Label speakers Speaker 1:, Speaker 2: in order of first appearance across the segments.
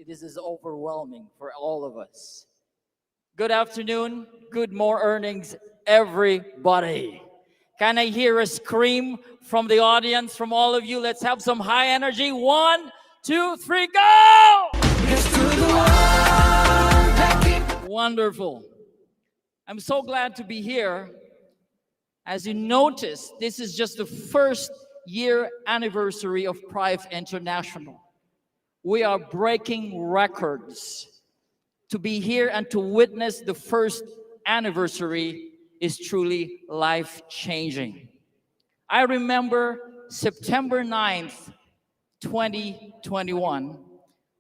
Speaker 1: this is overwhelming for all of us. Good afternoon, good more earnings, everybody. Can I hear a scream from the audience, from all of you? Let's have some high energy. 1, 2, 3, go! Wonderful. I'm so glad to be here. As you notice, this is just the first year anniversary of Prive International. We are breaking records. To be here and to witness the first anniversary is truly life-changing. I remember September 9th, 2021,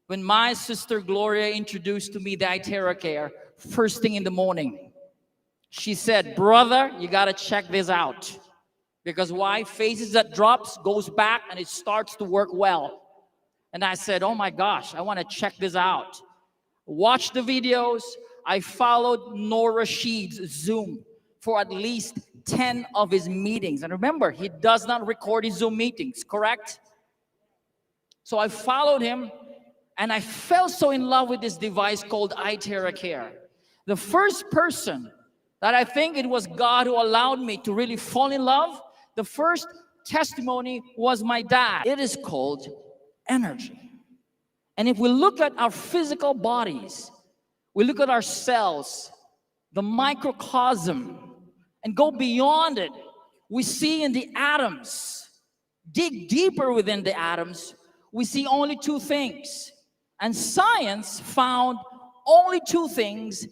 Speaker 1: when my sister Gloria introduced to me the iTerra Care first thing in the morning. She said, brother, you gotta check this out. Because why? Faces that drops, goes back, and it starts to work well. And I said, oh my gosh, I wanna check this out. Watched the videos. I followed Noor Rashid's Zoom for at least 10 of his meetings. And remember, he does not record his Zoom meetings, correct? So I followed him, and I fell so in love with this device called iTerra Care. The first person that I think it was God who allowed me to really fall in love, the first testimony was my dad. It is called energy. And if we look at our physical bodies, we look at our cells, the microcosm, and go beyond it, we see in the atoms, dig deeper within the atoms, we see only two things. And science found only two things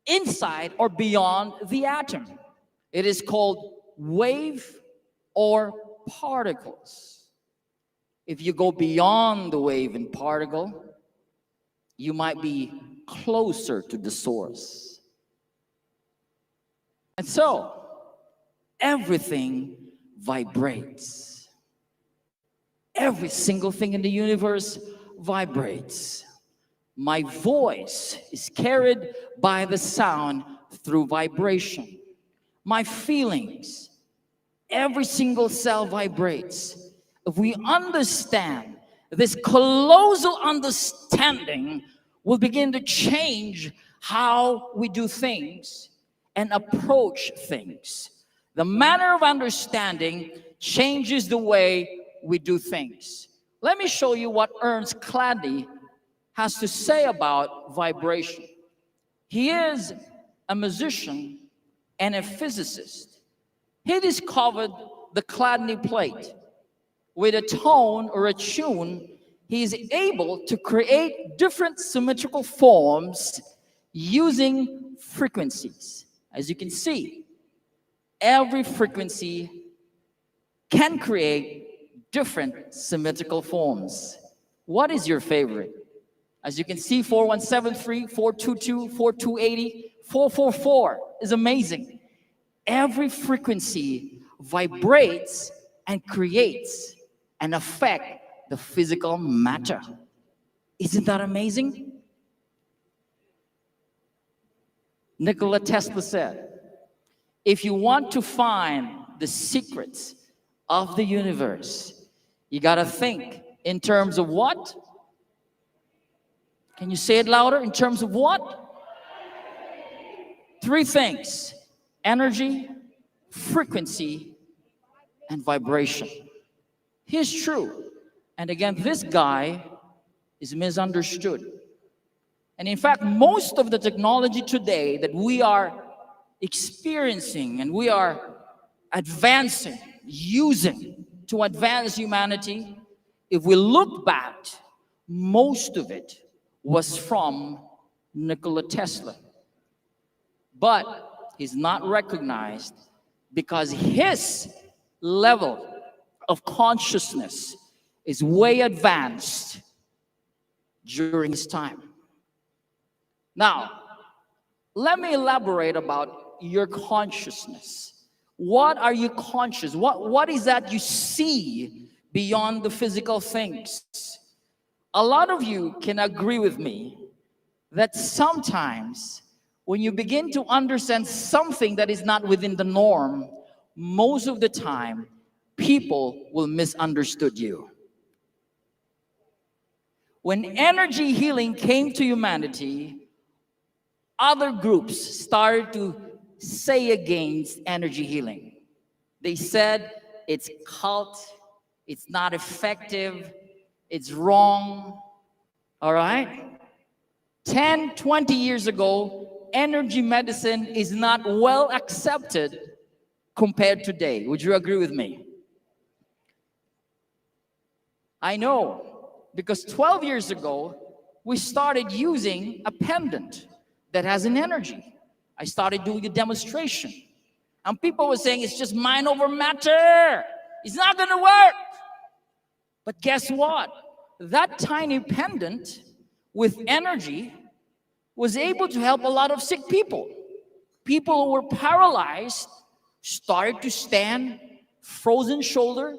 Speaker 1: inside or beyond the atom. It is called wave or particles. If you go beyond the wave and particle, you might be closer to the source. And so, everything vibrates. Every single thing in the universe vibrates. My voice is carried by the sound through vibration. My feelings, every single cell vibrates. If we understand this colossal understanding, will begin to change how we do things and approach things. The manner of understanding changes the way we do things. Let me show you what Ernst Chladni has to say about vibration. He is a musician and a physicist. He discovered the Chladni plate. With a tone or a tune, he is able to create different symmetrical forms using frequencies. As you can see, every frequency can create different symmetrical forms. What is your favorite? As you can see, 4173, 422, 4280, 444 is amazing. Every frequency vibrates and creates and affect the physical matter. Isn't that amazing? Nikola Tesla said, if you want to find the secrets of the universe, you gotta think in terms of what? Can you say it louder? In terms of what? 3 things: energy, frequency, and vibration. He's true. And again, this guy is misunderstood. And in fact, most of the technology today that we are experiencing and we are advancing, using to advance humanity, if we look back, most of it was from Nikola Tesla. But he's not recognized because his level of consciousness is way advanced during his time. Now, let me elaborate about your consciousness. What are you conscious? What is that you see beyond the physical things? A lot of you can agree with me that sometimes when you begin to understand something that is not within the norm, most of the time, people will misunderstood you. When energy healing came to humanity, other groups started to say against energy healing. They said it's cult, it's not effective, it's wrong. All right? 10, 20 years ago, energy medicine is not well accepted compared to today. Would you agree with me? I know, because 12 years ago, we started using a pendant that has an energy. I started doing a demonstration. And people were saying, it's just mind over matter. It's not going to work. But guess what? That tiny pendant with energy was able to help a lot of sick people. People who were paralyzed started to stand, frozen shoulder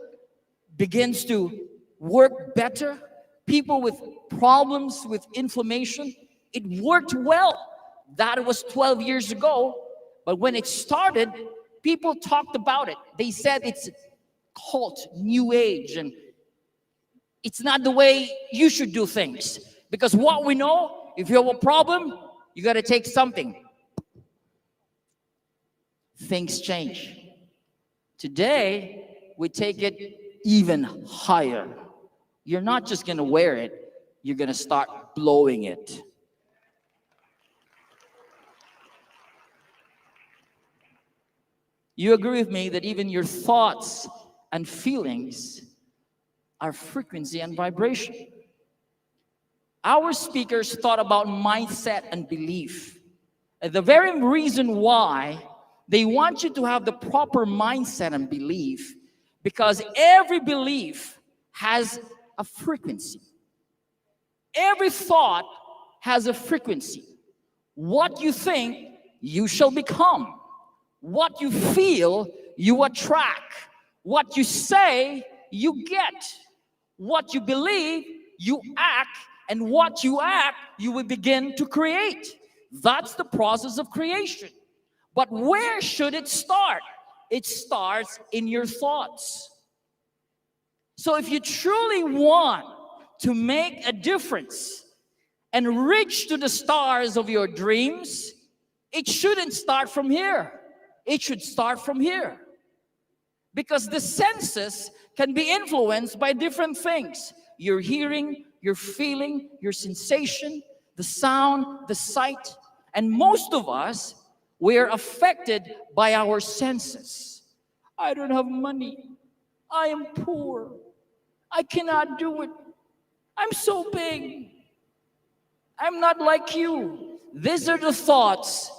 Speaker 1: begins to work better. People with problems with inflammation, it worked well. That was 12 years ago. But when it started, people talked about it. They said it's cult, new age, and it's not the way you should do things. Because what we know, if you have a problem, you got to take something. Things change. Today, we take it even higher. You're not just going to wear it, you're going to start blowing it. You agree with me that even your thoughts and feelings are frequency and vibration. Our speakers thought about mindset and belief. And the very reason why they want you to have the proper mindset and belief, because every belief has a frequency. Every thought has a frequency. What you think, you shall become. What you feel, you attract. What you say, you get. What you believe, you act. And what you act, you will begin to create. That's the process of creation. But where should it start? It starts in your thoughts. So if you truly want to make a difference and reach to the stars of your dreams, it shouldn't start from here. It should start from here. Because the senses can be influenced by different things. Your hearing, your feeling, your sensation, the sound, the sight. And most of us, we are affected by our senses. I don't have money. I am poor. I cannot do it. I'm so big. I'm not like you. These are the thoughts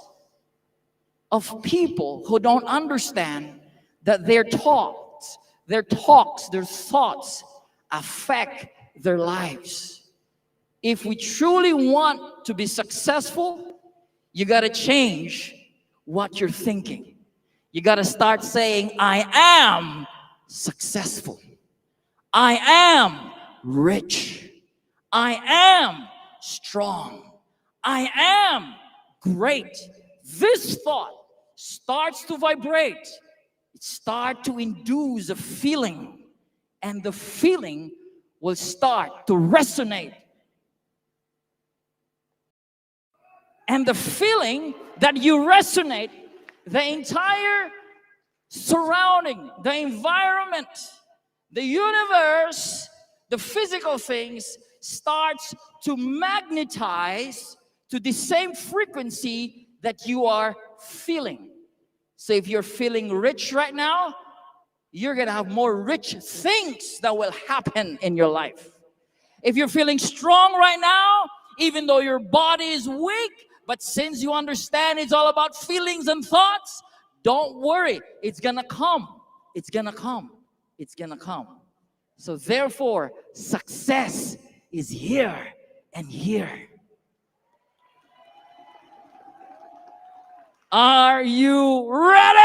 Speaker 1: of people who don't understand that their thoughts, their thoughts affect their lives. If we truly want to be successful, you got to change what you're thinking. You got to start saying, I am successful. I am rich. I am strong. I am great. This thought starts to vibrate. It starts to induce a feeling, and the feeling will start to resonate. And the feeling that you resonate, the entire surrounding, the environment, the universe, the physical things starts to magnetize to the same frequency that you are feeling. So if you're feeling rich right now, you're going to have more rich things that will happen in your life. If you're feeling strong right now, even though your body is weak, but since you understand it's all about feelings and thoughts, don't worry. It's going to come. It's going to come. It's going to come. So therefore, success is here and here. Are you ready?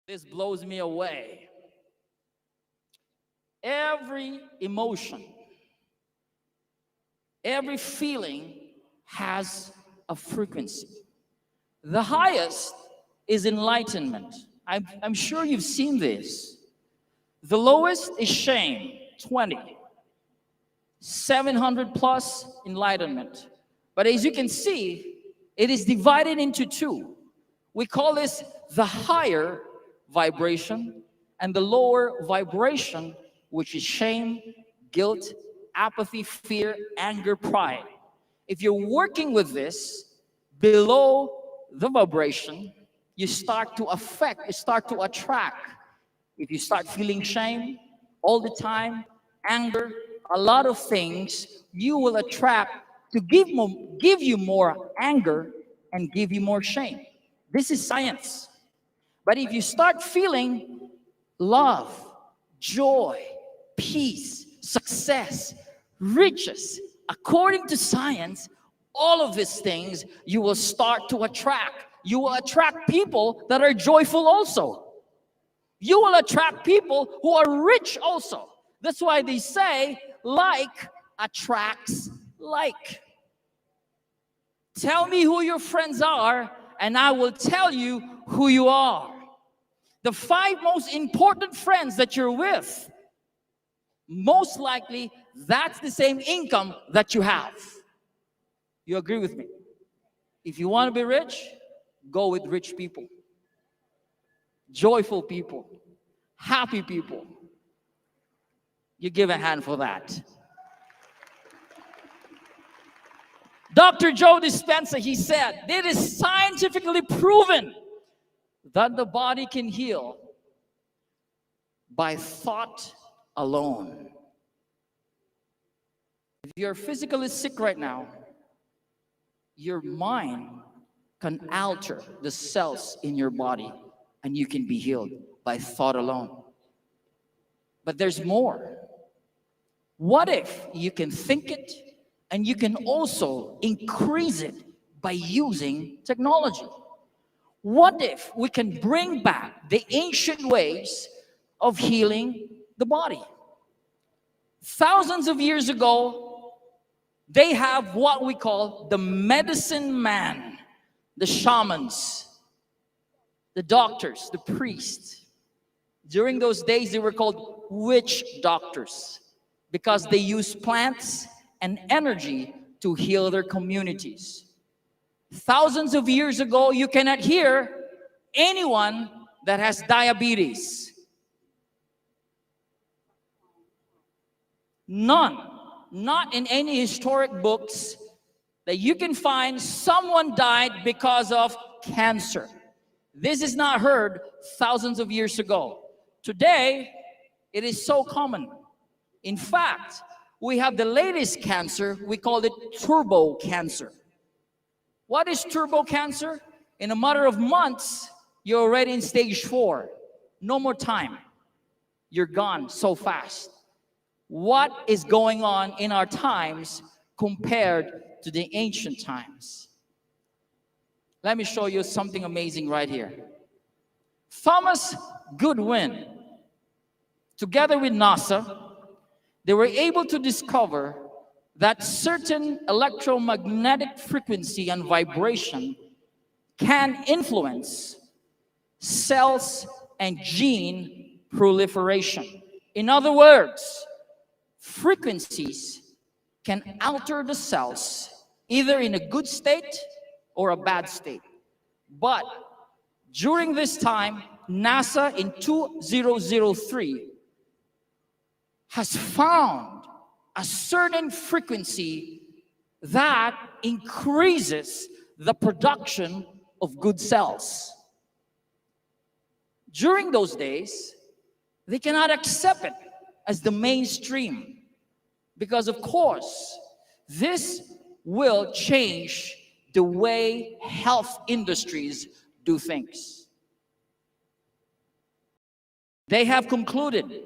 Speaker 1: This blows me away. Every emotion, every feeling has a frequency. The highest is enlightenment. I'm sure you've seen this. The lowest is shame, 20. 700 plus enlightenment. But as you can see, it is divided into two. We call this the higher vibration and the lower vibration, which is shame, guilt, apathy, fear, anger, pride. If you're working with this below the vibration, you start to attract. If you start feeling shame all the time, anger, a lot of things, you will attract to give you more anger and give you more shame. This is science. But if you start feeling love, joy, peace, success, riches, according to science, all of these things you will start to attract. You will attract people that are joyful also. You will attract people who are rich also. That's why they say like attracts like. Tell me who your friends are, and I will tell you who you are. The 5 most important friends that you're with, most likely that's the same income that you have. You agree with me? If you want to be rich, go with rich people, joyful people, happy people. You give a hand for that. Dr. Joe Dispenza, he said, it is scientifically proven that the body can heal by thought alone. If you're physically sick right now, your mind can alter the cells in your body and you can be healed by thought alone. But there's more. What if you can think it and you can also increase it by using technology? What if we can bring back the ancient ways of healing the body? Thousands of years ago, they have what we call the medicine man, the shamans, the doctors, the priests. During those days, they were called witch doctors because they used plants and energy to heal their communities. Thousands of years ago, you cannot hear anyone that has diabetes. None. Not in any historic books that you can find someone died because of cancer. This is not heard thousands of years ago. Today, it is so common. In fact, we have the latest cancer, we call it turbo cancer. What is turbo cancer? In a matter of months, you're already in stage 4. No more time. You're gone so fast. What is going on in our times compared to the ancient times? Let me show you something amazing right here. Thomas Goodwin, together with NASA, they were able to discover that certain electromagnetic frequency and vibration can influence cells and gene proliferation. In other words, frequencies can alter the cells either in a good state or a bad state. But during this time, NASA in 2003 has found a certain frequency that increases the production of good cells. During those days, they cannot accept it as the mainstream because, of course, this will change the way health industries do things. They have concluded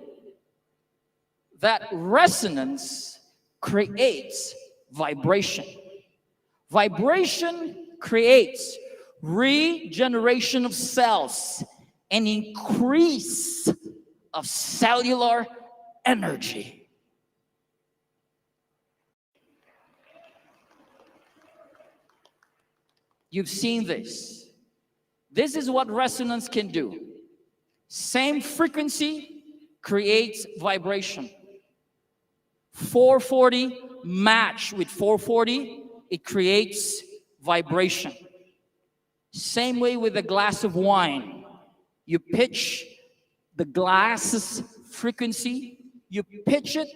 Speaker 1: that resonance creates vibration. Vibration creates regeneration of cells and increase of cellular energy. You've seen this. This is what resonance can do. Same frequency creates vibration. 440 match with 440, it creates vibration. Same way with a glass of wine. You pitch the glass's frequency, you pitch it,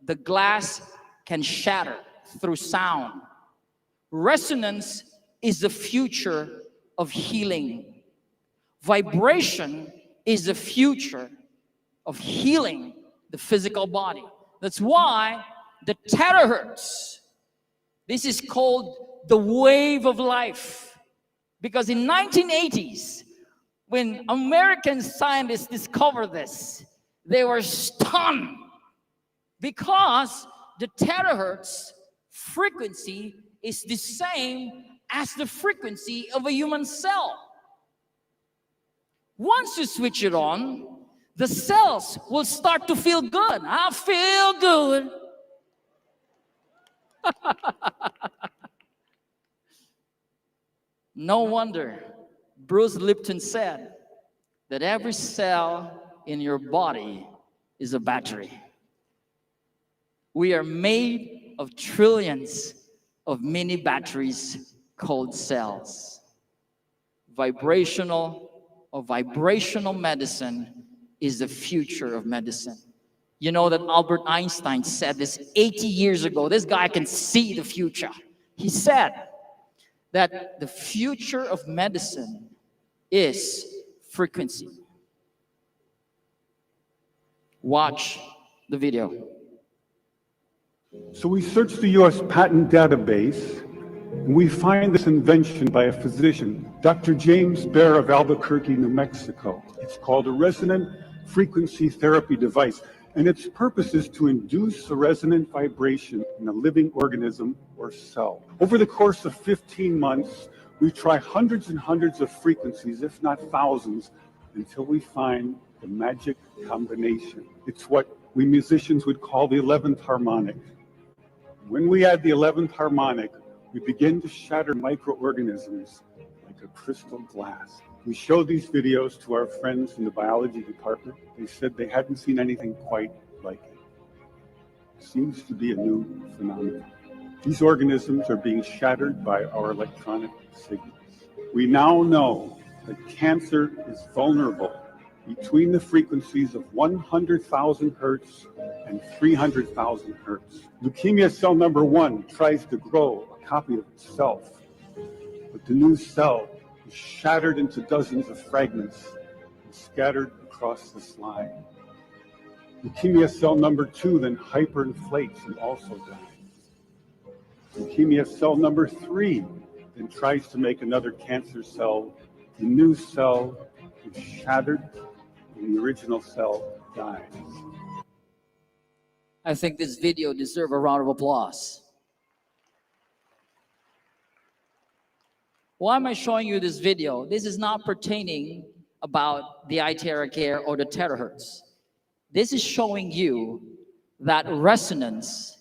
Speaker 1: the glass can shatter through sound. Resonance is the future of healing. Vibration is the future of healing the physical body. That's why the terahertz, this is called the wave of life. Because in 1980s, when American scientists discovered this, they were stunned because the terahertz frequency is the same as the frequency of a human cell. Once you switch it on, the cells will start to feel good. I feel good. No wonder Bruce Lipton said that every cell in your body is a battery. We are made of trillions of mini batteries called cells. Vibrational medicine is the future of medicine. You know that Albert Einstein said this 80 years ago. This guy can see the future. He said that the future of medicine is frequency. Watch the video.
Speaker 2: So we search the U.S. patent database, and we find this invention by a physician, Dr. James Bear of Albuquerque, New Mexico. It's called a resonant frequency therapy device, and its purpose is to induce a resonant vibration in a living organism or cell. Over the course of 15 months, we try hundreds and hundreds of frequencies, if not thousands, until we find the magic combination. It's what we musicians would call the 11th harmonic. When we add the 11th harmonic, we begin to shatter microorganisms like a crystal glass. We showed these videos to our friends in the biology department. They said they hadn't seen anything quite like it. It seems to be a new phenomenon. These organisms are being shattered by our electronic signals. We now know that cancer is vulnerable between the frequencies of 100,000 hertz and 300,000 hertz. Leukemia cell number 1 tries to grow a copy of itself, but the new cell is shattered into dozens of fragments and scattered across the slide. Leukemia cell number 2 then hyperinflates and also dies. Leukemia cell number 3 then tries to make another cancer cell. The new cell is shattered and the original cell dies.
Speaker 1: I think this video deserves a round of applause. Why am I showing you this video? This is not pertaining about the iTeraCare or the terahertz. This is showing you that resonance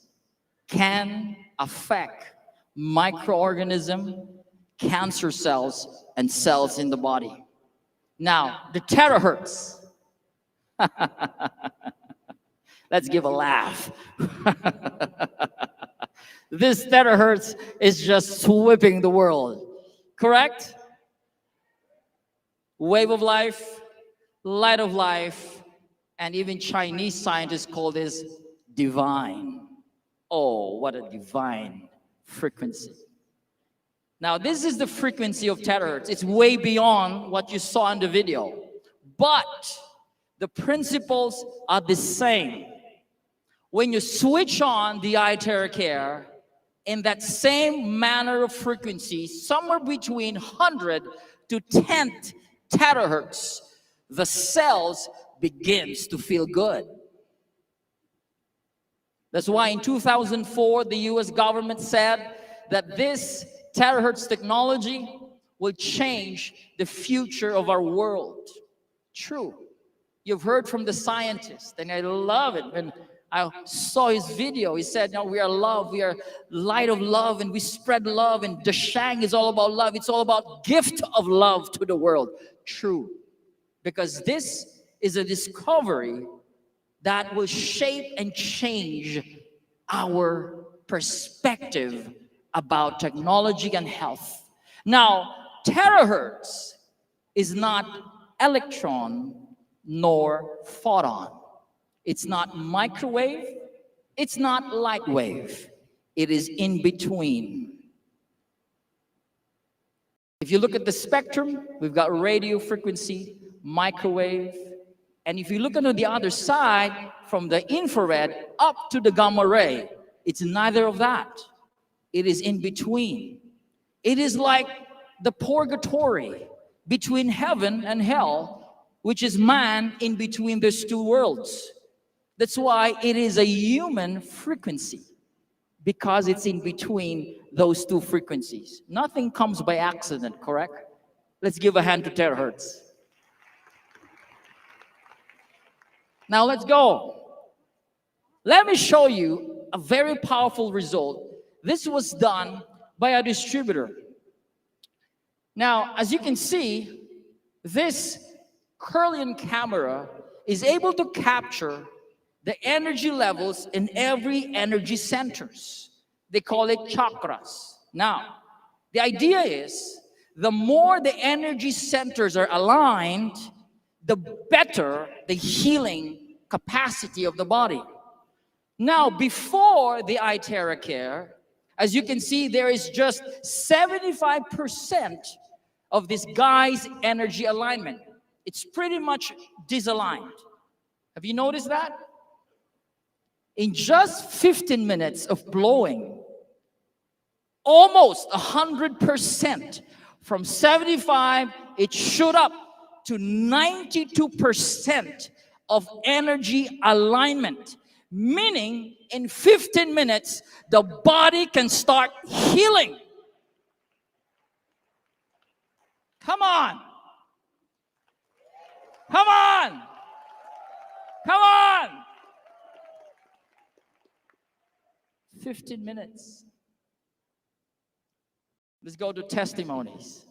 Speaker 1: can affect microorganisms, cancer cells, and cells in the body. Now, the terahertz. Let's give a laugh. This terahertz is just sweeping the world. Correct? Wave of life, light of life, and even Chinese scientists call this divine. Oh, what a divine frequency. Now, this is the frequency of terahertz. It's way beyond what you saw in the video. But the principles are the same. When you switch on the iTeraCare, in that same manner of frequency, somewhere between 100 to 10 terahertz, the cells begins to feel good. That's why in 2004, the US government said that this terahertz technology will change the future of our world. True. You've heard from the scientist, and I love it. When I saw his video, he said, no, we are love, we are light of love, and we spread love, and Dashang is all about love. It's all about gift of love to the world. True. Because this is a discovery that will shape and change our perspective about technology and health. Now, terahertz is not electron nor photon. It's not microwave. It's not light wave. It is in between. If you look at the spectrum, we've got radio frequency, microwave, and if you look on the other side, from the infrared up to the gamma ray, it's neither of that. It is in between. It is like the purgatory between heaven and hell, which is man in between those two worlds. That's why it is a human frequency, because it's in between those two frequencies. Nothing comes by accident, correct? Let's give a hand to terahertz. Now let's go. Let me show you a very powerful result. This was done by a distributor. Now, as you can see, this Kirlian camera is able to capture the energy levels in every energy centers. They call it chakras. Now, the idea is the more the energy centers are aligned, the better the healing capacity of the body. Now, before the iTerra Care, as you can see, there is just 75% of this guy's energy alignment. It's pretty much disaligned. Have you noticed that? In just 15 minutes of blowing, almost 100%, from 75, it shot up to 92% of energy alignment. Meaning, in 15 minutes, the body can start healing. Come on. Come on. Come on. 15 minutes. Let's go to testimonies.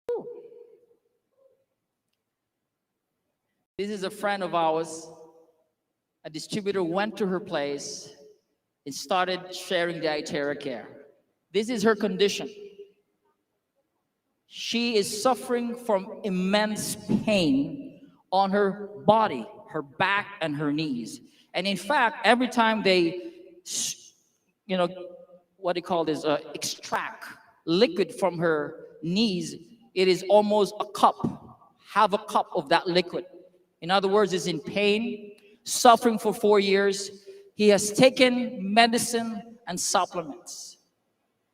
Speaker 1: Whew. This is a friend of ours. A distributor went to her place and started sharing the iTerra Care. This is her condition. She is suffering from immense pain on her body, her back, and her knees. And in fact, every time they, what do you call this, extract liquid from her knees, it is almost a cup, half a cup of that liquid. In other words, is in pain, suffering for 4 years. He has taken medicine and supplements.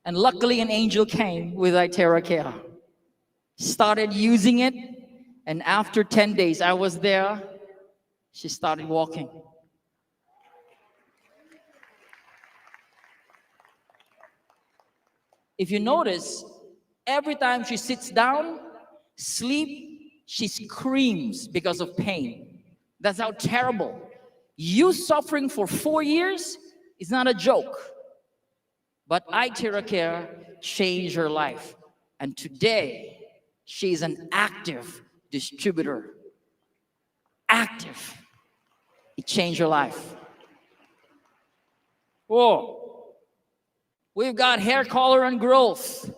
Speaker 1: And luckily an angel came with iTerra Care. Started using it, and after 10 days, I was there, she started walking. If you notice, every time she sits down, sleep, she screams because of pain. That's how terrible. You suffering for 4 years is not a joke. But iTerra Care changed her life. And today, she's an active distributor. Active. It changed her life. Whoa. We've got hair color and growth.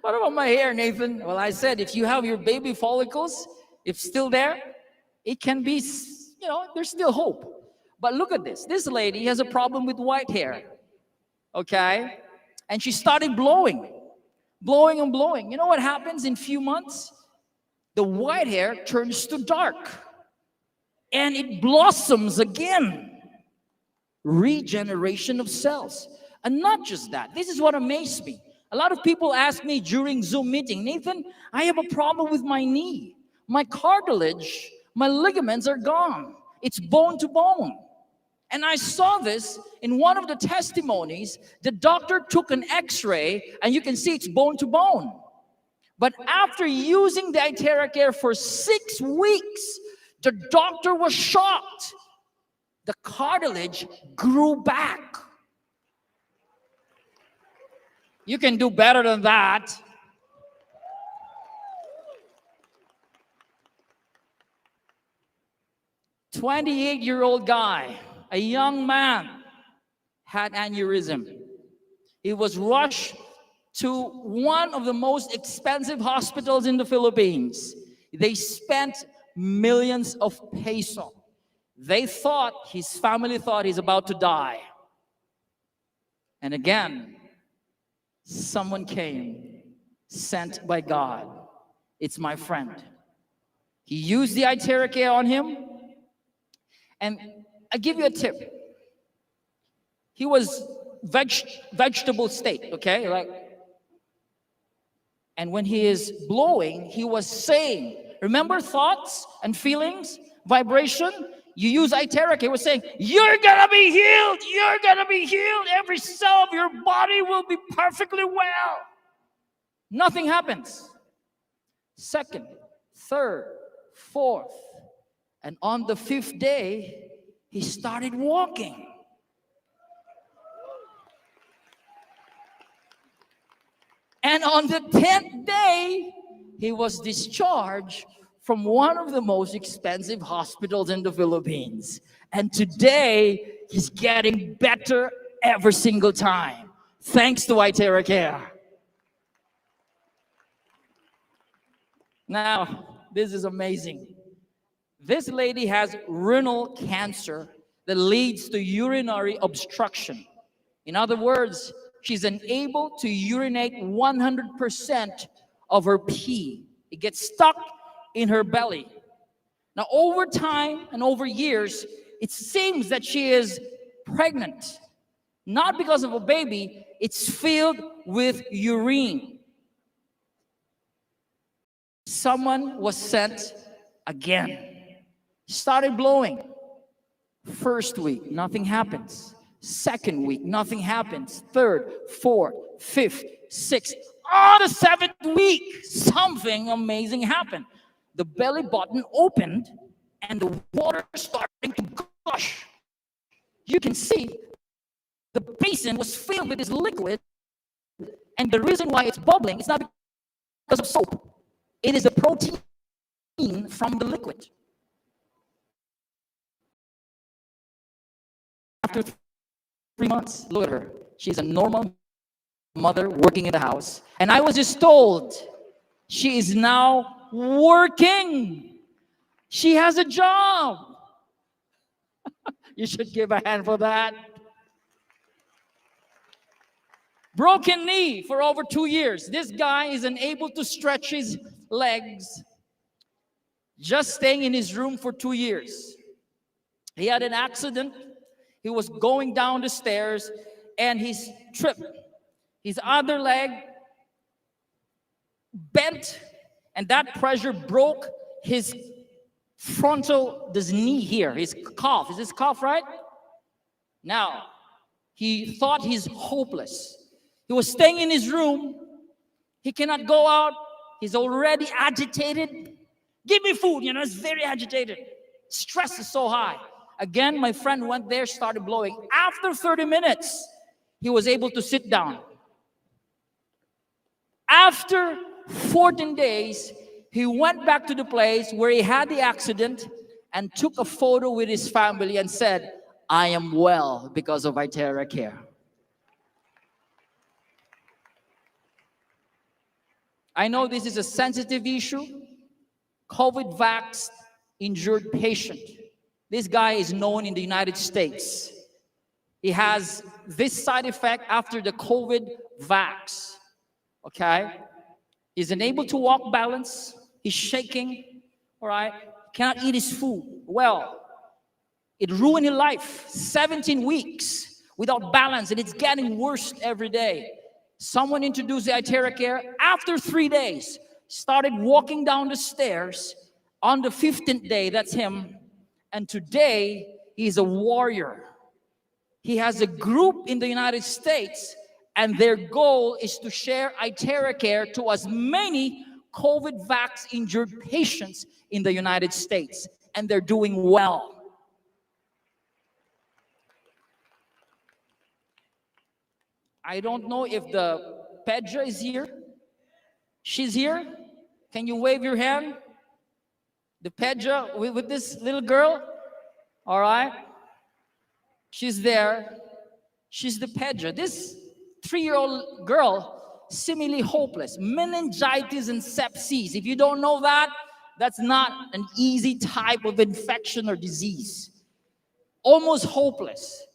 Speaker 1: What about my hair, Nathan? Well, I said, if you have your baby follicles, if still there, it can be, there's still hope. But look at this. This lady has a problem with white hair. Okay? And she started blowing and blowing. You know what happens in few months? The white hair turns to dark. And it blossoms again. Regeneration of cells. And not just that. This is what amazed me. A lot of people ask me during Zoom meeting, Nathan, I have a problem with my knee. My cartilage, my ligaments are gone. It's bone to bone. And I saw this in one of the testimonies. The doctor took an x-ray and you can see it's bone to bone. But after using the iTerra Care for 6 weeks, the doctor was shocked. The cartilage grew back. You can do better than that. 28-year-old guy, a young man, had aneurysm. He was rushed to one of the most expensive hospitals in the Philippines. They spent millions of peso. His family thought he's about to die. And again, someone came, sent by God. It's my friend. He used the Iteracare on him. And I give you a tip. He was vegetable state, okay? And when he is blowing, he was saying, remember thoughts and feelings, vibration? You use Iteracare. He was saying, you're gonna be healed. You're gonna be healed. Every cell of your body will be perfectly well. Nothing happens. Second, third, fourth, and on the 5th day, he started walking. And on the 10th day, he was discharged from one of the most expensive hospitals in the Philippines. And today, he's getting better every single time, thanks to Iteracare. Now, this is amazing. This lady has renal cancer that leads to urinary obstruction. In other words, she's unable to urinate 100% of her pee. It gets stuck in her belly. Now, over time and over years, it seems that she is pregnant. Not because of a baby, it's filled with urine. Someone was sent again. Started blowing. First week, nothing happens. Second week, nothing happens. Third, fourth, fifth, sixth. On the 7th week, something amazing happened. The belly button opened and the water started to gush. You can see the basin was filled with this liquid, and the reason why it's bubbling is not because of soap. It is the protein from the liquid. After 3 months, look at her. She's a normal mother working in the house. And I was just told she is now working. She has a job. You should give a hand for that. Broken knee for over 2 years. This guy is unable to stretch his legs. Just staying in his room for 2 years. He had an accident. He was going down the stairs and he tripped. His other leg bent, and that pressure broke his this knee here, his calf. Is this calf right? Now, he thought he's hopeless. He was staying in his room. He cannot go out. He's already agitated. Give me food, he's very agitated. Stress is so high. Again, my friend went there, started blowing. After 30 minutes, he was able to sit down. After 14 days, he went back to the place where he had the accident and took a photo with his family and said, I am well because of Iteracare. I know this is a sensitive issue. COVID vax injured patient. This guy is known in the United States. He has this side effect after the COVID vax. Okay? He's unable to walk balance. He's shaking. All right? Cannot eat his food. Well, it ruined his life. 17 weeks without balance, and it's getting worse every day. Someone introduced the Iteracare. After 3 days, started walking down the stairs. On the 15th day, that's him. And today, he's a warrior. He has a group in the United States, and their goal is to share Iteracare to as many COVID vax injured patients in the United States. And they're doing well. I don't know if the Pedra is here. She's here. Can you wave your hand? The Pedra with this little girl. All right? She's there. She's the pedger. This 3-year-old girl, seemingly hopeless. Meningitis and sepsis. If you don't know that, that's not an easy type of infection or disease. Almost hopeless.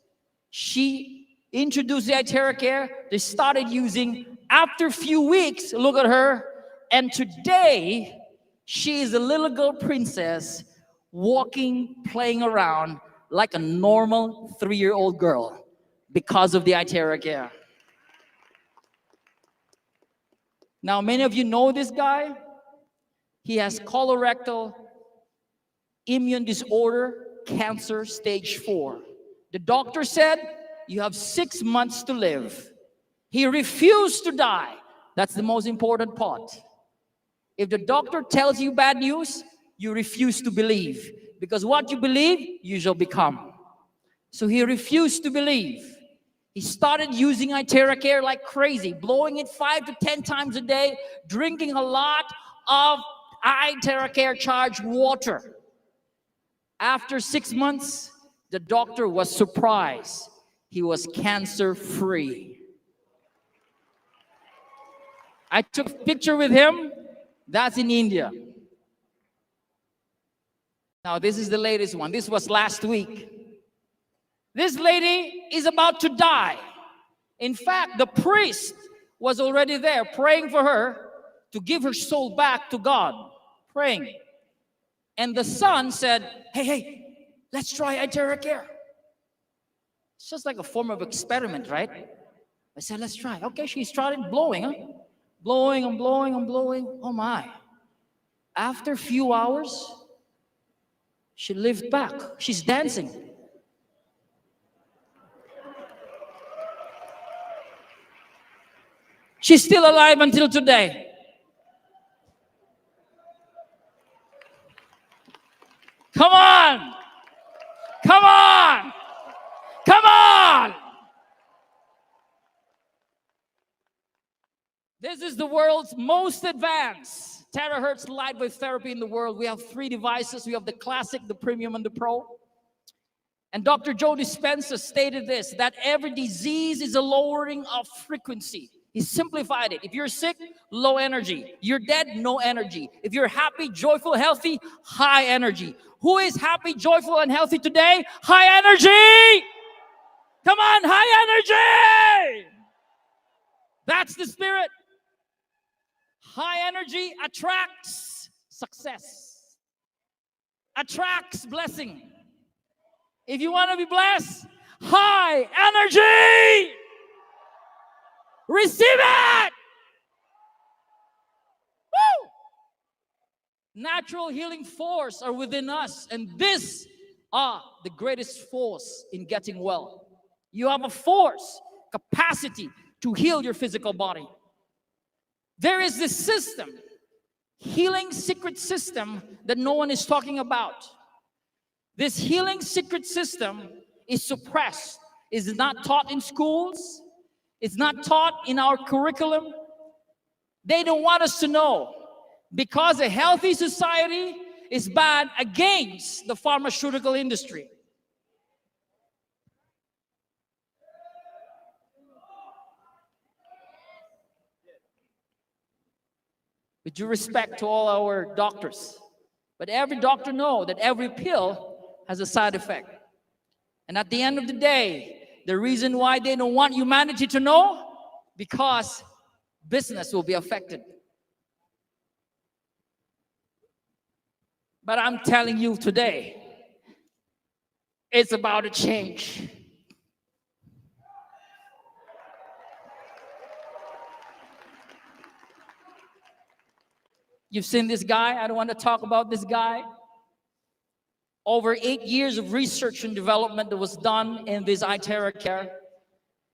Speaker 1: She introduced the Iteracare. They started using. After a few weeks, look at her. And today, she is a little girl princess walking, playing around like a normal 3-year-old girl because of the Iteracare. Now, many of you know this guy. He has colorectal immune disorder, cancer stage 4. The doctor said, you have 6 months to live. He refused to die. That's the most important part. If the doctor tells you bad news, you refuse to believe. Because what you believe, you shall become. So he refused to believe. He started using Iteracare like crazy, blowing it 5 to 10 times a day, drinking a lot of Iteracare charged water. After 6 months, the doctor was surprised. He was cancer-free. I took a picture with him. That's in India. Now, this is the latest one. This was last week. This lady is about to die. In fact, the priest was already there praying for her to give her soul back to God. Praying. And the son said, hey, let's try Iteracare. It's just like a form of experiment, right? I said, let's try. Okay, she started blowing, huh? Blowing and blowing and blowing. Oh my. After a few hours, she lived back. She's dancing. She's still alive until today. Come on! Come on! Come on! This is the world's most advanced terahertz light wave therapy in the world. We have 3 devices. We have the classic, the premium, and the pro. And Dr. Joe Dispenza stated this, that every disease is a lowering of frequency. He simplified it. If you're sick, low energy. You're dead, no energy. If you're happy, joyful, healthy, high energy. Who is happy, joyful, and healthy today? High energy! Come on, high energy! That's the spirit. High energy attracts success, attracts blessing. If you want to be blessed, high energy, receive it. Woo! Natural healing force are within us, and this are the greatest force in getting well. You have a force, capacity to heal your physical body. There is this system, healing secret system that no one is talking about. This healing secret system is suppressed. It's not taught in schools. It's not taught in our curriculum. They don't want us to know because a healthy society is bad against the pharmaceutical industry. With due respect to all our doctors, but every doctor knows that every pill has a side effect. And at the end of the day, the reason why they don't want humanity to know, because business will be affected. But I'm telling you today, it's about to change. You've seen this guy. I don't want to talk about this guy. Over 8 years of research and development that was done in this Iteracare.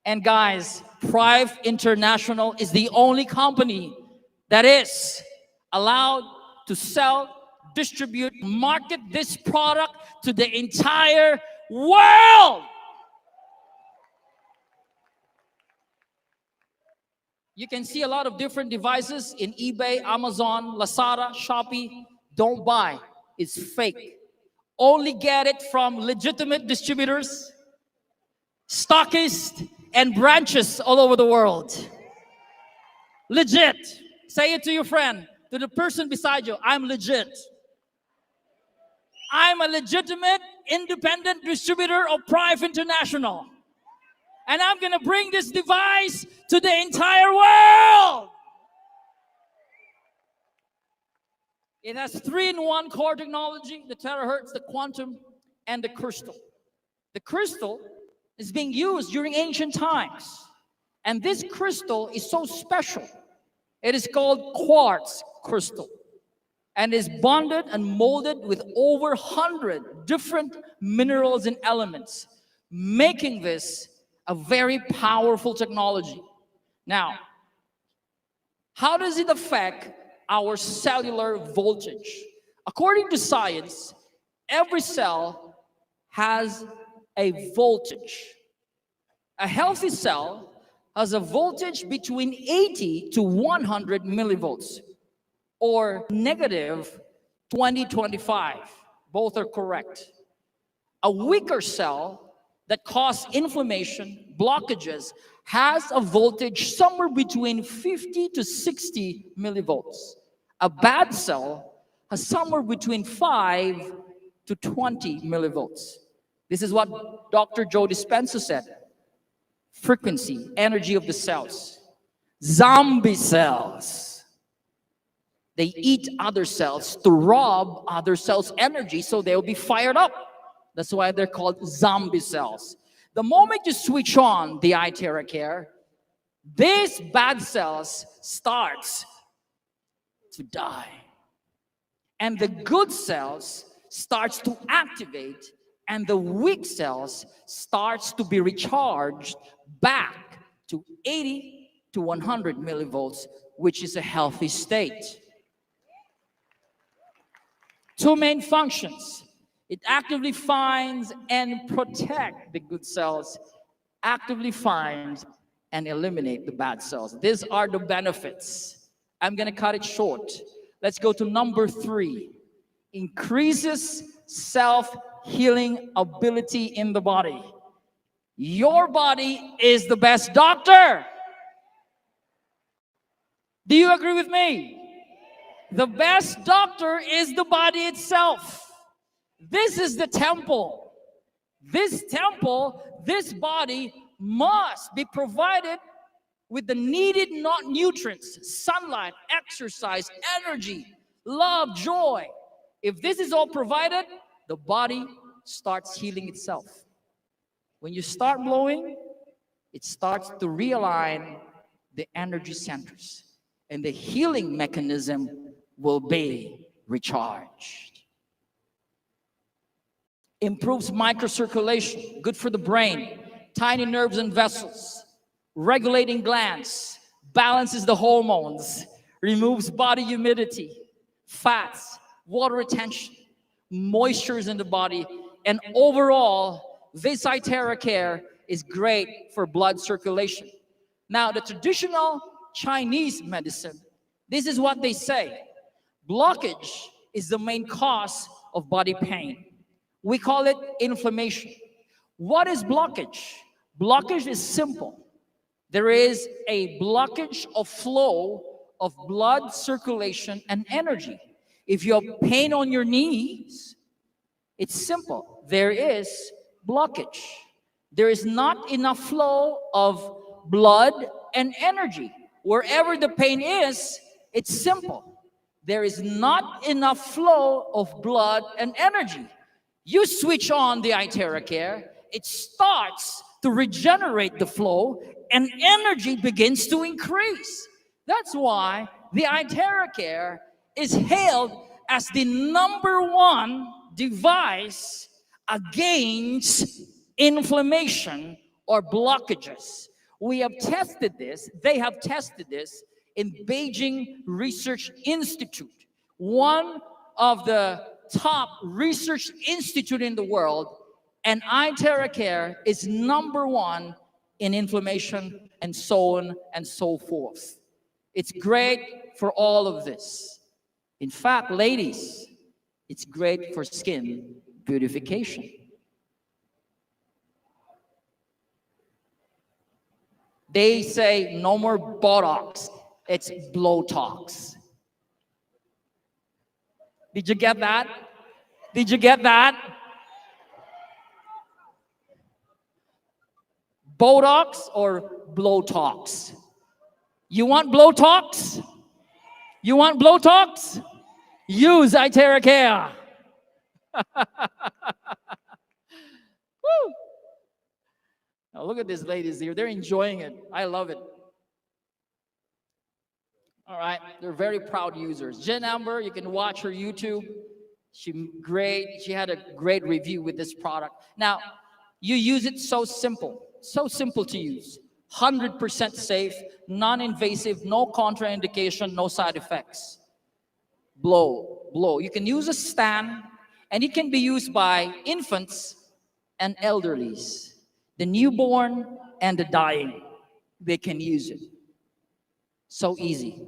Speaker 1: And guys, Prive International is the only company that is allowed to sell, distribute, market this product to the entire world. You can see a lot of different devices in eBay, Amazon, Lazada, Shopee. Don't buy. It's fake. Only get it from legitimate distributors, stockists, and branches all over the world. Legit. Say it to your friend, to the person beside you. I'm legit. I'm a legitimate, independent distributor of Prive International. And I'm going to bring this device to the entire world. It has 3-in-1 core technology, the terahertz, the quantum, and the crystal. The crystal is being used during ancient times. And this crystal is so special. It is called quartz crystal and is bonded and molded with over 100 different minerals and elements, making this a very powerful technology. Now, how does it affect our cellular voltage? According to science, every cell has a voltage. A healthy cell has a voltage between 80 to 100 millivolts, or negative 20-25. Both are correct. A weaker cell that causes inflammation, blockages, has a voltage somewhere between 50 to 60 millivolts. A bad cell has somewhere between 5 to 20 millivolts. This is what Dr. Joe Dispenza said. Frequency, energy of the cells. Zombie cells. They eat other cells to rob other cells' energy so they'll be fired up. That's why they're called zombie cells. The moment you switch on the iTerracare, these bad cells starts to die. And the good cells starts to activate, and the weak cells starts to be recharged back to 80 to 100 millivolts, which is a healthy state. Two main functions. It actively finds and protects the good cells, actively finds and eliminate the bad cells. These are the benefits. I'm going to cut it short. Let's go to number 3. Increases self-healing ability in the body. Your body is the best doctor. Do you agree with me? The best doctor is the body itself. This is the temple. This temple, this body must be provided with the needed nutrients, sunlight, exercise, energy, love, joy. If this is all provided, the body starts healing itself. When you start blowing, it starts to realign the energy centers, and the healing mechanism will be recharged. Improves microcirculation, good for the brain, tiny nerves and vessels, regulating glands, balances the hormones, removes body humidity, fats, water retention, moistures in the body, and overall, this iTerracare is great for blood circulation. Now, the traditional Chinese medicine, this is what they say. Blockage is the main cause of body pain. We call it inflammation. What is blockage? Blockage is simple. There is a blockage of flow of blood circulation and energy. If you have pain on your knees, it's simple. There is blockage. There is not enough flow of blood and energy. Wherever the pain is, it's simple. There is not enough flow of blood and energy. You switch on the iTerracare, it starts to regenerate the flow and energy begins to increase. That's why the iTerracare is hailed as the #1 device against inflammation or blockages. We have tested this, they have tested this in Beijing Research Institute, one of the top research institute in the world, and iTerracare is #1 in inflammation and so on and so forth. It's great for all of this. In fact, ladies, it's great for skin beautification. They say no more Botox, it's Blowtox. Did you get that? Did you get that? Botox or Blowtox? You want Blowtox? You want Blowtox? Use iTerra Care. Woo! Now look at these ladies here. They're enjoying it. I love it. All right. They're very proud users. Jen Amber, you can watch her YouTube. She had a great review with this product. Now, you use it so simple to use. 100% safe, non-invasive, no contraindication, no side effects. Blow. You can use a stand, and it can be used by infants and elderlies. The newborn and the dying, they can use it. So easy.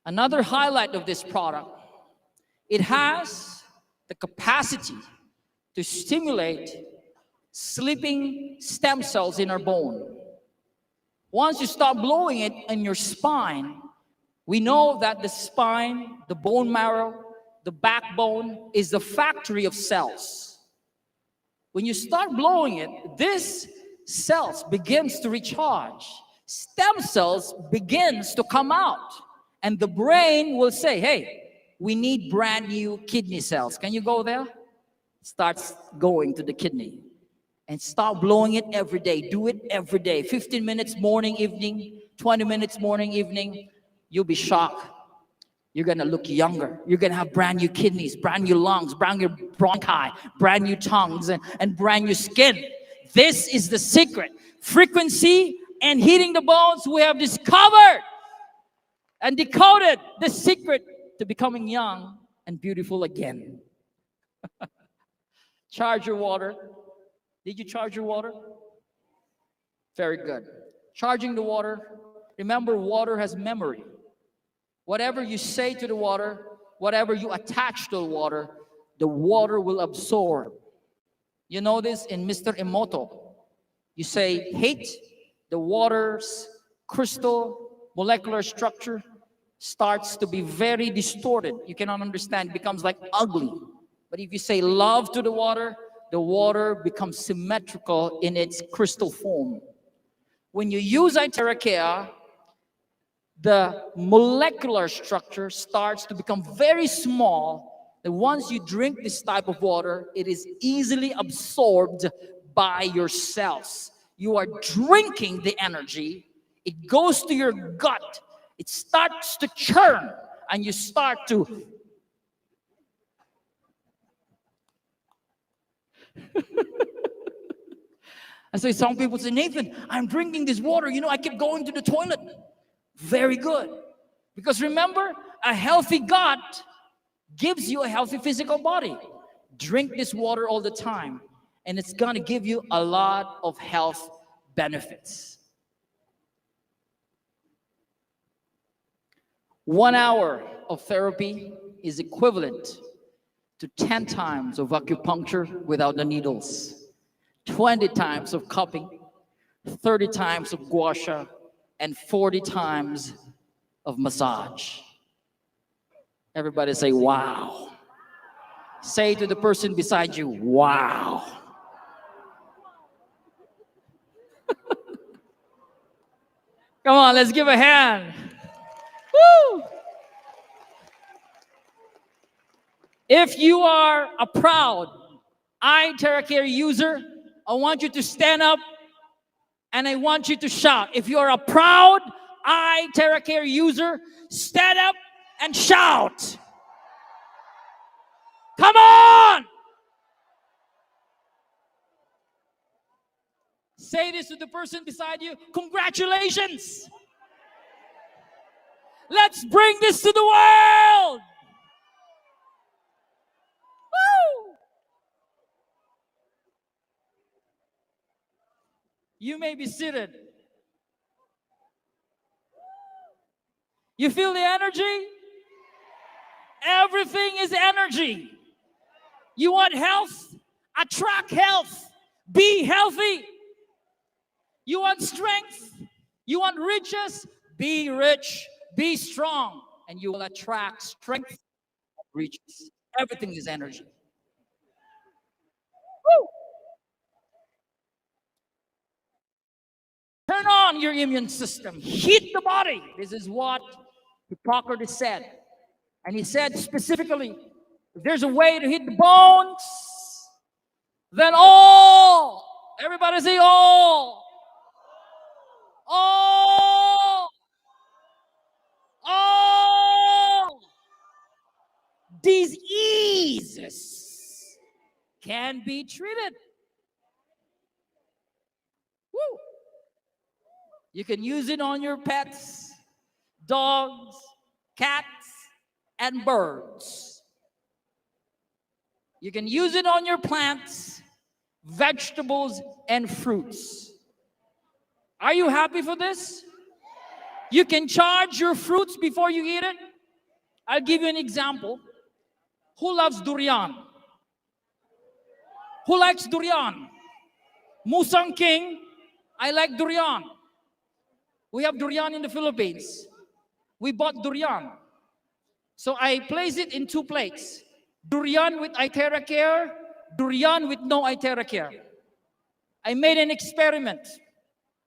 Speaker 1: Another highlight of this product, it has the capacity to stimulate sleeping stem cells in our bone. Once you start blowing it in your spine, we know that the spine, the bone marrow, the backbone is the factory of cells. When you start blowing it, this cells begins to recharge. Stem cells begins to come out. And the brain will say, hey, we need brand new kidney cells. Can you go there? Starts going to the kidney. And start blowing it every day. Do it every day. 15 minutes morning, evening, 20 minutes morning, evening. You'll be shocked. You're going to look younger. You're going to have brand new kidneys, brand new lungs, brand new bronchi, brand new tongues, and brand new skin. This is the secret. Frequency and heating the bones, we have discovered and decoded the secret to becoming young and beautiful again. Charge your water. Did you charge your water? Very good. Charging the water. Remember, water has memory. Whatever you say to the water, whatever you attach to the water will absorb. You know this in Mr. Emoto. You say hate, the water's crystal molecular structure starts to be very distorted. You cannot understand, it becomes like ugly. But if you say love to the water becomes symmetrical in its crystal form. When you use iTerra Care, the molecular structure starts to become very small. And once you drink this type of water, it is easily absorbed by your cells. You are drinking the energy. It goes to your gut. It starts to churn, and you start to and so some people say, Nathan, I'm drinking this water. I keep going to the toilet. Very good. Because remember, a healthy gut gives you a healthy physical body. Drink this water all the time, and it's going to give you a lot of health benefits. 1 hour of therapy is equivalent to 10 times of acupuncture without the needles, 20 times of cupping, 30 times of gua sha, and 40 times of massage. Everybody say, wow. Say to the person beside you, wow. Come on, let's give a hand. Woo! If you are a proud iTerra Care user, I want you to stand up and I want you to shout. If you're a proud iTerra Care user, stand up and shout. Come on! Say this to the person beside you. Congratulations! Let's bring this to the world! Woo! You may be seated. You feel the energy? Everything is energy. You want health? Attract health. Be healthy. You want strength? You want riches? Be rich. Be strong. And you will attract strength and riches. Everything is energy. Woo! Turn on your immune system. Heat the body. This is what Hippocrates said. And he said specifically, if there's a way to hit the bones, then everybody say all diseases can be treated. Woo. You can use it on your pets, dogs, cats, and birds. You can use it on your plants, vegetables, and fruits. Are you happy for this? You can charge your fruits before you eat it. I'll give you an example. Who loves durian? Who likes durian? Musang King, I like durian. We have durian in the Philippines. We bought durian. So I place it in 2 plates. Durian with itera care, durian with no itera care. I made an experiment.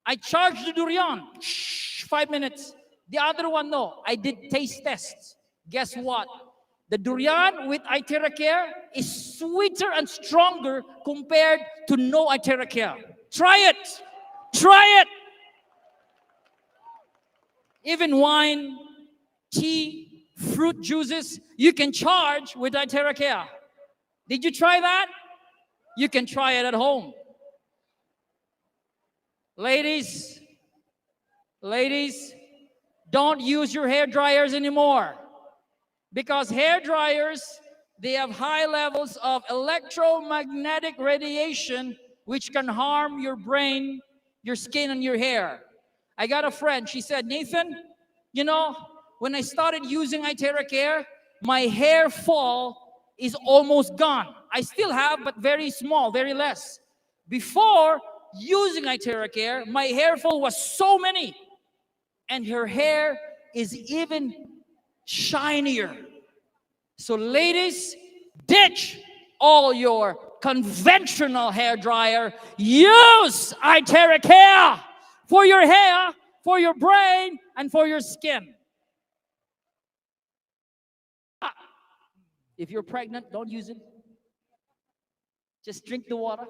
Speaker 1: I charged the durian, 5 minutes. The other one, no. I did taste tests. Guess what? The durian with itera care is sweeter and stronger compared to no itera care. Try it. Try it. Even wine, tea, fruit juices, you can charge with itera care. Did you try that? You can try it at home. Ladies, don't use your hair dryers anymore. Because hair dryers, they have high levels of electromagnetic radiation which can harm your brain, your skin, and your hair. I got a friend, she said, Nathan, you know, when I started using itera care, my hair fall is almost gone. I still have, but very small, very less. Before using itera care, my hair fall was so many. And her hair is even shinier. So ladies, ditch all your conventional hair dryer. Use itera care for your hair, for your brain, and for your skin. If you're pregnant, don't use it. Just drink the water.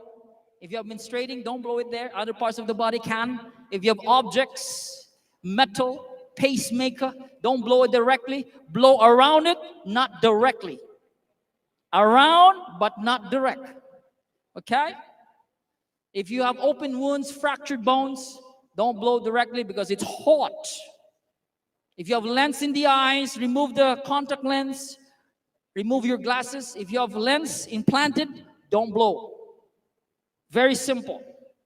Speaker 1: If you have menstruating, don't blow it there. Other parts of the body can. If you have objects, metal, pacemaker, don't blow it directly. Blow around it, not directly. Around, but not direct. Okay? If you have open wounds, fractured bones, don't blow directly because it's hot. If you have lens in the eyes, remove the contact lens. Remove your glasses. If you have lens implanted, don't blow. Very simple.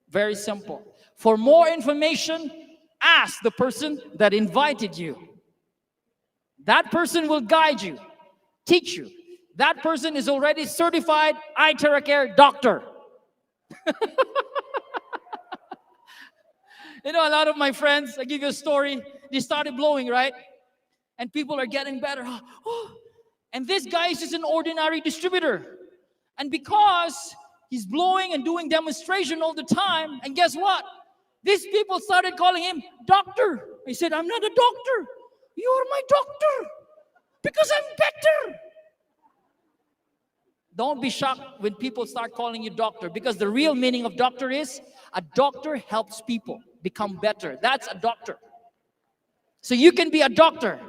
Speaker 1: Very simple. For more information, ask the person that invited you. That person will guide you, teach you. That person is already certified itera care doctor. You know, a lot of my friends, I give you a story, they started blowing, right? And people are getting better. Oh. And this guy is just an ordinary distributor. And because he's blowing and doing demonstration all the time, and guess what? These people started calling him doctor. He said, I'm not a doctor. You're my doctor because I'm better. Don't be shocked when people start calling you doctor, because the real meaning of doctor is a doctor helps people become better. That's a doctor. So you can be a doctor.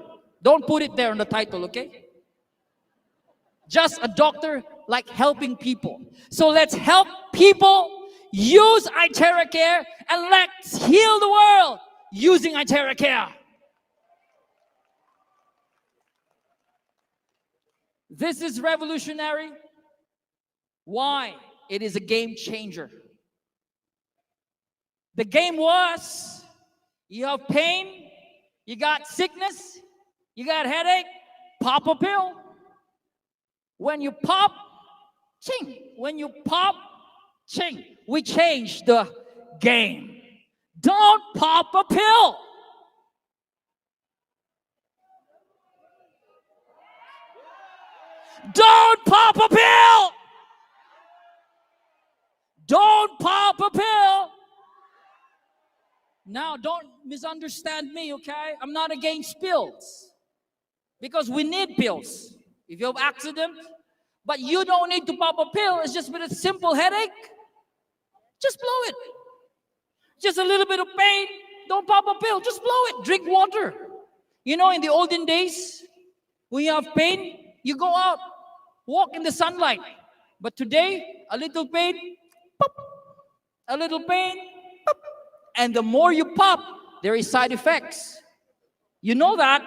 Speaker 1: Don't put it there on the title, okay? Just a doctor like helping people. So let's help people use itera care, and let's heal the world using itera care. This is revolutionary. Why? It is a game changer. The game was, you have pain, you got sickness, you got headache, pop a pill. When you pop ching. When you pop, ching. We change the game. Don't pop a pill. Don't pop a pill. Don't pop a pill. Now, don't misunderstand me, okay? I'm not against pills. Because we need pills. If you have accident, but you don't need to pop a pill. It's just with a simple headache. Just blow it. Just a little bit of pain. Don't pop a pill. Just blow it. Drink water. You know, in the olden days, when you have pain, you go out, walk in the sunlight. But today, a little pain, pop. A little pain, pop. And the more you pop, there is side effects. You know that.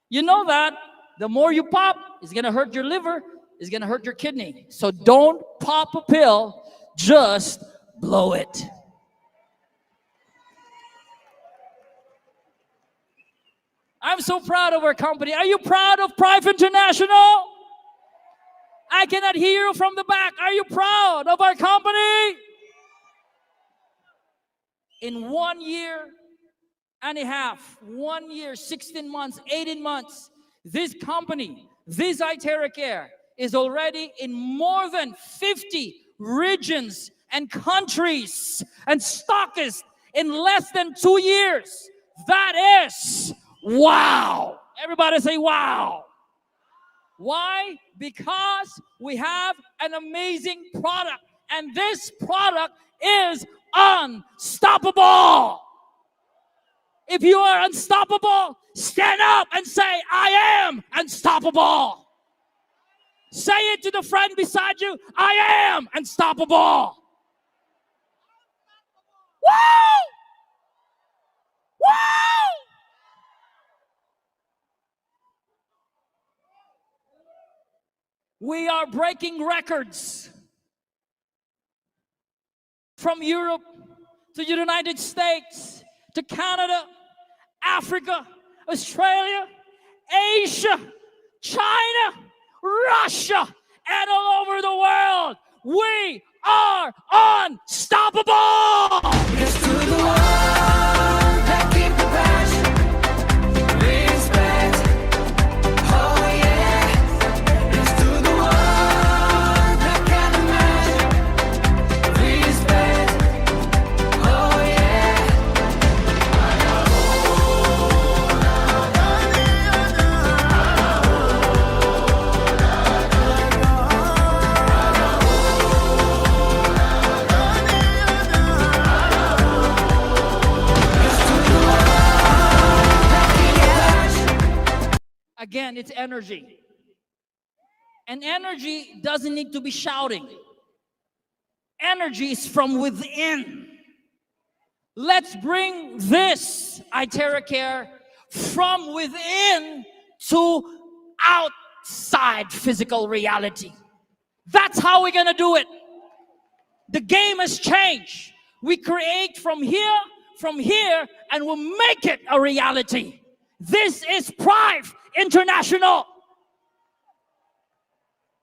Speaker 1: You know that. The more you pop, it's going to hurt your liver. It's going to hurt your kidney. So don't pop a pill. Just blow it. I'm so proud of our company. Are you proud of Prive International? I cannot hear you from the back. Are you proud of our company? In 1 year and a half, 1 year, 16 months, 18 months, this company, this iTerracare, is already in more than 50 regions and countries and stockists in less than 2 years. That is wow. Everybody say wow. Why? Because we have an amazing product, and this product is unstoppable. If you are unstoppable, stand up and say, I am unstoppable. Say it to the friend beside you, I am unstoppable. Wow! Wow! We are breaking records from Europe to the United States to Canada, Africa, Australia, Asia, China, Russia, and all over the world. We are unstoppable. Yes, to the one that keep the passion, respect. Oh yeah, it's to the one that can imagine, respect. Oh yeah. Again, it's energy. And energy doesn't need to be shouting. Energy is from within. Let's bring this iTerracare from within to outside physical reality. That's how we're gonna do it. The game has changed. We create from here, and we'll make it a reality. This is Prive International.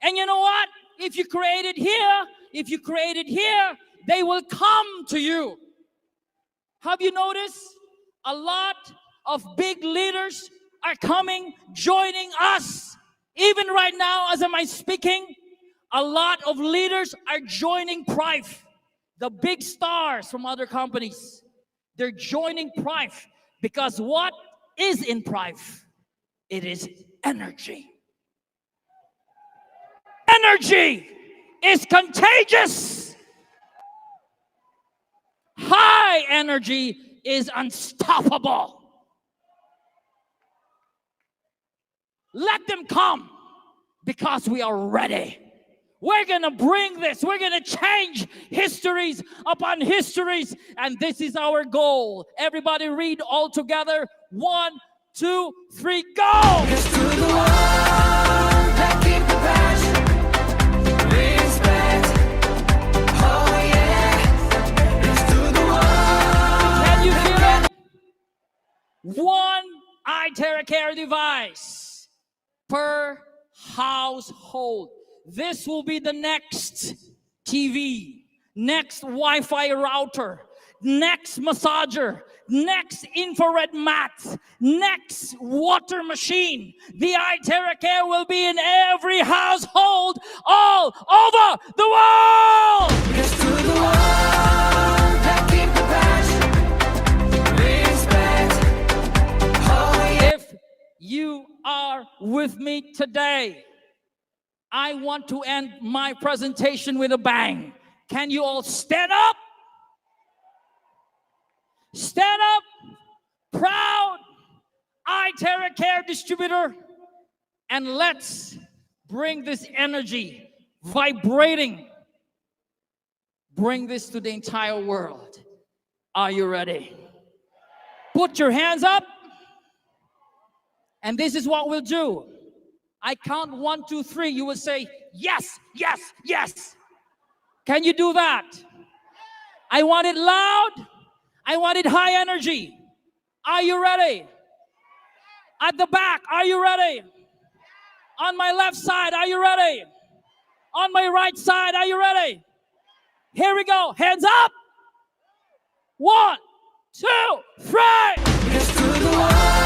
Speaker 1: And you know what? If you create it here, they will come to you. Have you noticed? A lot of big leaders are coming, joining us. Even right now, as I'm speaking, a lot of leaders are joining Prive. The big stars from other companies, they're joining Prive because what is in Prive? It is energy. Energy is contagious. High energy is unstoppable. Let them come because we are ready. We're going to bring this. We're going to change histories upon histories. And this is our goal. Everybody read all together. 1, 2, 3, go! It's to the one that keep the passion, respect. Oh yeah, it's to the one. Can you feel it? One iTerracare device per household. This will be the next TV, next Wi-Fi router, next massager, next infrared mat, next water machine. The iTerra Care will be in every household all over the world.
Speaker 3: Yes, to the one that keep the passion, respect. Oh, yeah.
Speaker 1: If you are with me today, I want to end my presentation with a bang. Can you all stand up? Stand up, proud iTerra Care distributor, and let's bring this energy vibrating. Bring this to the entire world. Are you ready? Put your hands up. And this is what we'll do. I count 1, 2, 3. You will say, yes, yes, yes. Can you do that? I want it loud. I want it high energy. Are you ready? At the back, are you ready? On my left side, are you ready? On my right side, are you ready? Here we go. Hands up. 1, 2, 3.
Speaker 3: Yes, to the one.